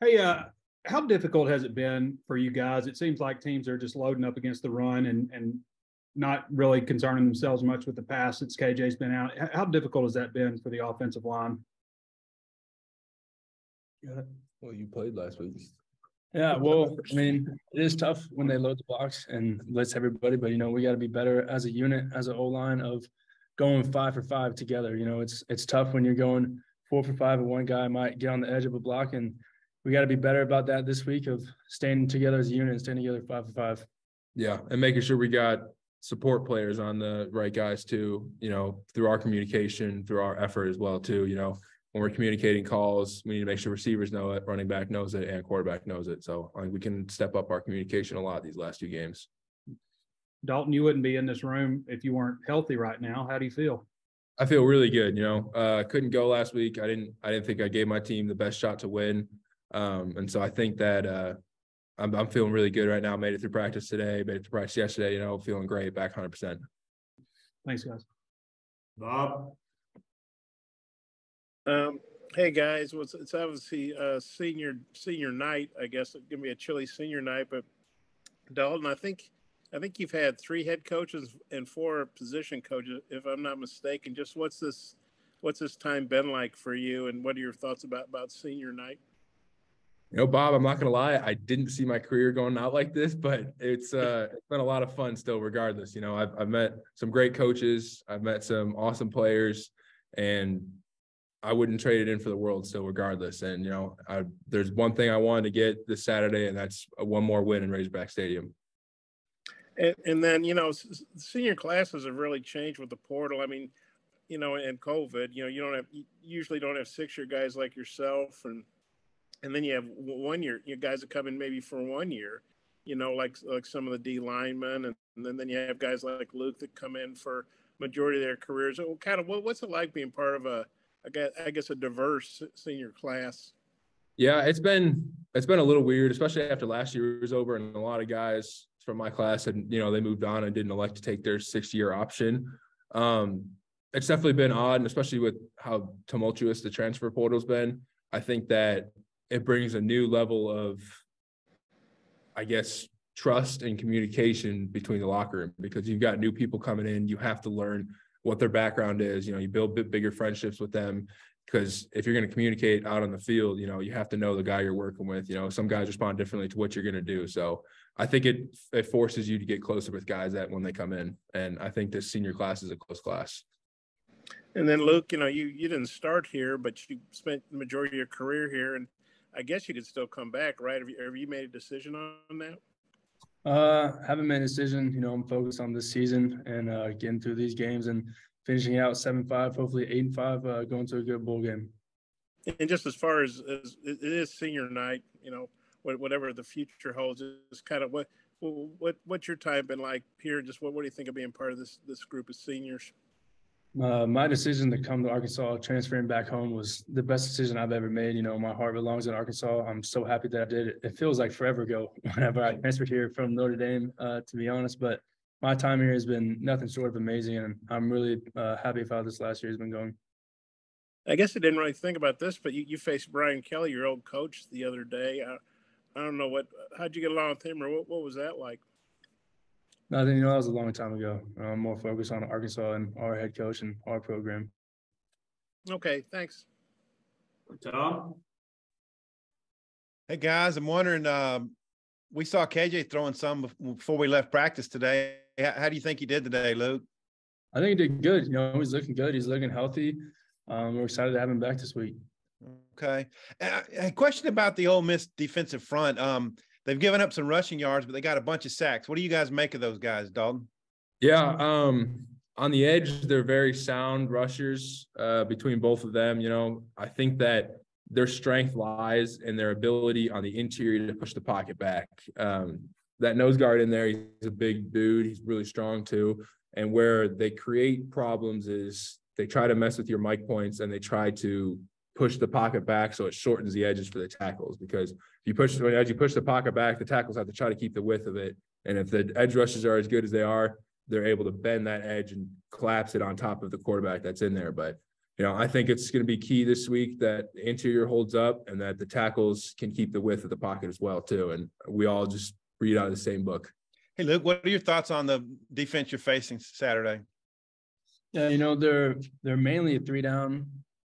Hey, how difficult has it been for you guys? It seems like teams are just loading up against the run and not really concerning themselves much with the pass since KJ's been out. How difficult has that been for the offensive line? Yeah. Well, you played last week. Yeah, well, I mean, it is tough when they load the box and blitz everybody, but we got to be better as a unit, as an O-line of going 5 for 5 together. It's tough when you're going 4 for 5 and one guy might get on the edge of a block, and we got to be better about that this week of staying together as a unit and staying together 5 for 5. Yeah, and making sure we got support players on the right guys too, through our communication, through our effort as well too, when we're communicating calls, we need to make sure receivers know it, running back knows it, and quarterback knows it. So we can step up our communication a lot these last 2 games. Dalton, you wouldn't be in this room if you weren't healthy right now. How do you feel? I feel really good. Couldn't go last week. I didn't think I gave my team the best shot to win. And so I think that I'm feeling really good right now. Made it through practice today, made it to practice yesterday, feeling great, back 100%. Thanks, guys. Bob? Hey guys, it's obviously senior night. I guess it's gonna be a chilly senior night. But Dalton, I think you've had 3 head coaches and 4 position coaches, if I'm not mistaken. Just what's this time been like for you, and what are your thoughts about senior night? Bob, I'm not gonna lie, I didn't see my career going out like this, but it's been a lot of fun still. Regardless, I've met some great coaches, I've met some awesome players, and I wouldn't trade it in for the world still, regardless. And, there's one thing I wanted to get this Saturday, and that's one more win in Razorback Stadium. And then, senior classes have really changed with the portal. I mean, and COVID, you usually don't have 6-year guys like yourself. And then you have 1 year, guys that come in maybe for 1 year, like some of the D linemen. And then you have guys like Luke that come in for majority of their careers. So kind of what's it like being part of I guess a diverse senior class? Yeah, it's been a little weird, especially after last year was over and a lot of guys from my class had, they moved on and didn't elect to take their 6-year option. It's definitely been odd, and especially with how tumultuous the transfer portal's been. I think that it brings a new level of, I guess, trust and communication between the locker room, because you've got new people coming in. You have to learn what their background is. You build bigger friendships with them, because if you're going to communicate out on the field, you have to know the guy you're working with. Some guys respond differently to what you're going to do. So I think it forces you to get closer with guys that when they come in. And I think this senior class is a close class. And then Luke, you didn't start here, but you spent the majority of your career here, and I guess you could still come back, right? Have you made a decision on that? Haven't made a decision. I'm focused on this season and getting through these games and finishing out 7-5, hopefully 8-5, going to a good bowl game. And just as far as it is senior night, whatever the future holds, is kind of what's your time been like here? Just what do you think of being part of this group of seniors? My decision to come to Arkansas, transferring back home, was the best decision I've ever made. My heart belongs in Arkansas. I'm so happy that I did it. It feels like forever ago whenever I transferred here from Notre Dame, to be honest. But my time here has been nothing short of amazing, and I'm really happy with how this last year has been going. I guess I didn't really think about this, but you faced Brian Kelly, your old coach, the other day. I don't know how'd you get along with him, or what was that like? No, that was a long time ago. I'm more focused on Arkansas and our head coach and our program. Okay, thanks. Tom? Hey, guys, I'm wondering, we saw KJ throwing some before we left practice today. How do you think he did today, Luke? I think he did good. He's looking good. He's looking healthy. We're excited to have him back this week. Okay. A question about the Ole Miss defensive front. They've given up some rushing yards, but they got a bunch of sacks. What do you guys make of those guys, Dalton? Yeah, on the edge, they're very sound rushers between both of them. I think that their strength lies in their ability on the interior to push the pocket back. That nose guard in there, he's a big dude. He's really strong too. And where they create problems is they try to mess with your mic points, and they try to push the pocket back so it shortens the edges for the tackles, because as you push the pocket back, the tackles have to try to keep the width of it. And if the edge rushes are as good as they are, they're able to bend that edge and collapse it on top of the quarterback that's in there. But I think it's going to be key this week that the interior holds up and that the tackles can keep the width of the pocket as well too. And we all just read out of the same book. Hey, Luke, what are your thoughts on the defense you're facing Saturday? Yeah, they're mainly a 3-down.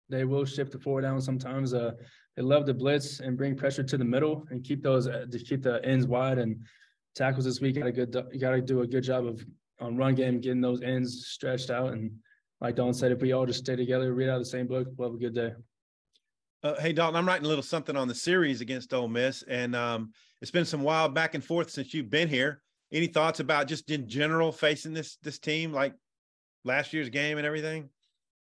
They will shift to 4-down sometimes. They love to blitz and bring pressure to the middle and keep the ends wide. And tackles this week you got to do a good job on run game, getting those ends stretched out. And like Dalton said, if we all just stay together, read out the same book, we'll have a good day. Hey, Dalton, I'm writing a little something on the series against Ole Miss, and it's been some wild back and forth since you've been here. Any thoughts about just in general facing this team, like last year's game and everything?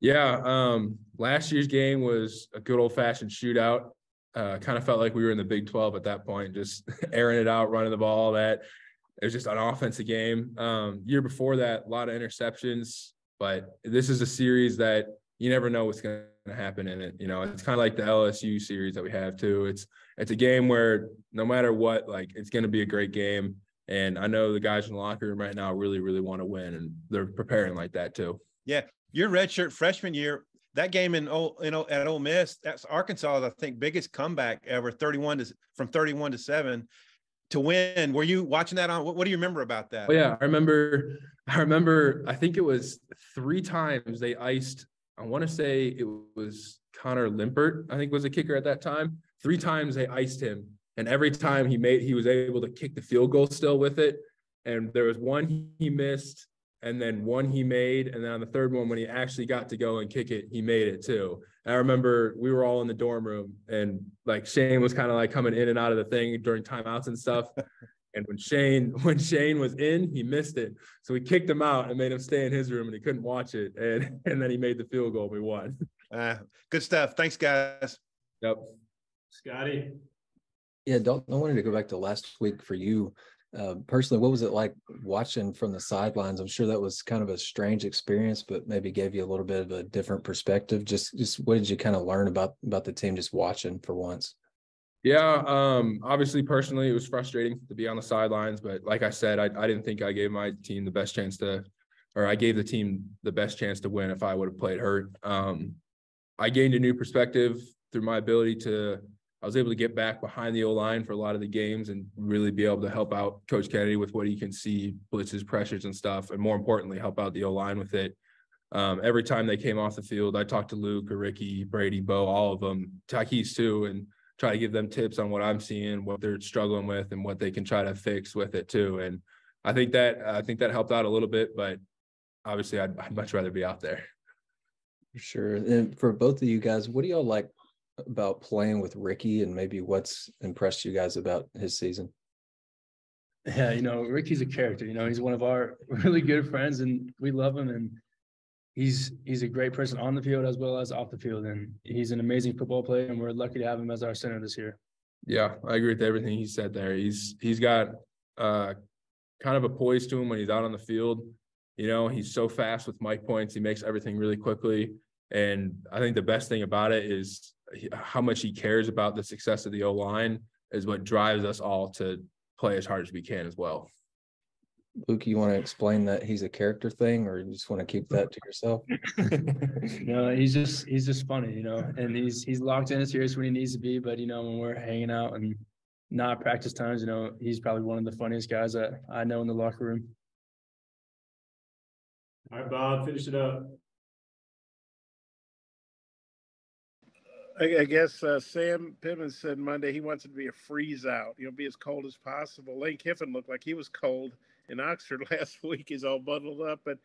Yeah, last year's game was a good old-fashioned shootout. Kind of felt like we were in the Big 12 at that point, just airing it out, running the ball. That it was just an offensive game. Year before that, a lot of interceptions. But this is a series that you never know what's going to happen in it. It's kind of like the LSU series that we have too. It's a game where no matter what, like it's going to be a great game. And I know the guys in the locker room right now really, really want to win, and they're preparing like that too. Yeah, your redshirt freshman year, that game at Ole Miss, that's Arkansas' I think biggest comeback ever, from 31-7 to win. Were you watching that on? What do you remember about that? Oh yeah, I remember. I think it was 3 times they iced. I want to say it was Connor Limpert, I think was a kicker at that time. 3 times they iced him. And every time he was able to kick the field goal still with it. And there was one he missed, and then one he made. And then on the third one, when he actually got to go and kick it, he made it too. And I remember we were all in the dorm room, and like Shane was kind of like coming in and out of the thing during timeouts and stuff. And when Shane was in, he missed it. So we kicked him out and made him stay in his room, and he couldn't watch it. And then he made the field goal. We won. Good stuff. Thanks, guys. Yep. Scotty. Yeah, Dalton, I wanted to go back to last week for you. Personally, what was it like watching from the sidelines? I'm sure that was kind of a strange experience, but maybe gave you a little bit of a different perspective. Just what did you kind of learn about the team just watching for once? Yeah, obviously, personally, it was frustrating to be on the sidelines. But like I said, I didn't think I gave my team the best chance I gave the team the best chance to win if I would have played hurt. I gained a new perspective through my ability I was able to get back behind the O-line for a lot of the games and really be able to help out Coach Kennedy with what he can see, blitzes, pressures, and stuff, and more importantly, help out the O-line with it. Every time they came off the field, I talked to Luke or Ricky, Brady, Bo, all of them, Takis too, and try to give them tips on what I'm seeing, what they're struggling with, and what they can try to fix with it too. And I think that helped out a little bit, but obviously I'd much rather be out there. For sure. And for both of you guys, what do y'all like about playing with Ricky, and maybe what's impressed you guys about his season? Yeah, Ricky's a character. He's one of our really good friends, and we love him. And he's a great person on the field as well as off the field. And he's an amazing football player, and we're lucky to have him as our center this year. Yeah, I agree with everything he said there. He's got kind of a poise to him when he's out on the field. He's so fast with mic points. He makes everything really quickly. And I think the best thing about it is how much he cares about the success of the O-line is what drives us all to play as hard as we can as well. Luke, you want to explain that he's a character thing, or you just want to keep that to yourself? No, he's just funny, and he's locked in and serious when he needs to be. But when we're hanging out and not practice times, he's probably one of the funniest guys that I know in the locker room. All right, Bob, finish it up. I guess Sam Pittman said Monday he wants it to be a freeze out, be as cold as possible. Lane Kiffin looked like he was cold in Oxford last week. He's all bundled up. But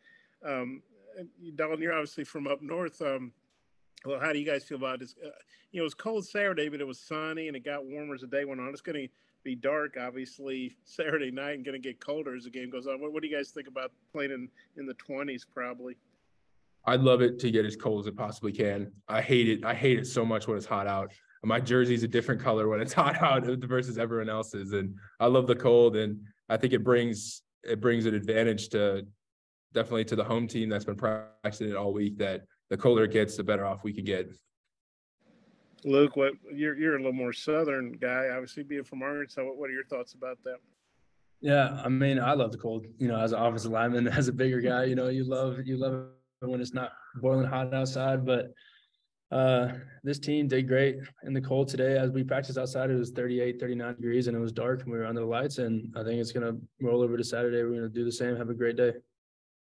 Dalton, you're obviously from up north. Well, how do you guys feel about this? It was cold Saturday, but it was sunny and it got warmer as the day went on. It's going to be dark, obviously, Saturday night, and going to get colder as the game goes on. What do you guys think about playing in the 20s probably? I'd love it to get as cold as it possibly can. I hate it so much when it's hot out. My jersey's a different color when it's hot out versus everyone else's. And I love the cold. And I think it brings an advantage definitely to the home team that's been practicing it all week, that the colder it gets, the better off we can get. Luke, you're a little more Southern guy, obviously being from Arkansas. What are your thoughts about that? Yeah, I love the cold. As an offensive lineman, as a bigger guy, you love when it's not boiling hot outside. But this team did great in the cold today. As we practiced outside, it was 38, 39 degrees, and it was dark, and we were under the lights. And I think it's going to roll over to Saturday. We're going to do the same. Have a great day.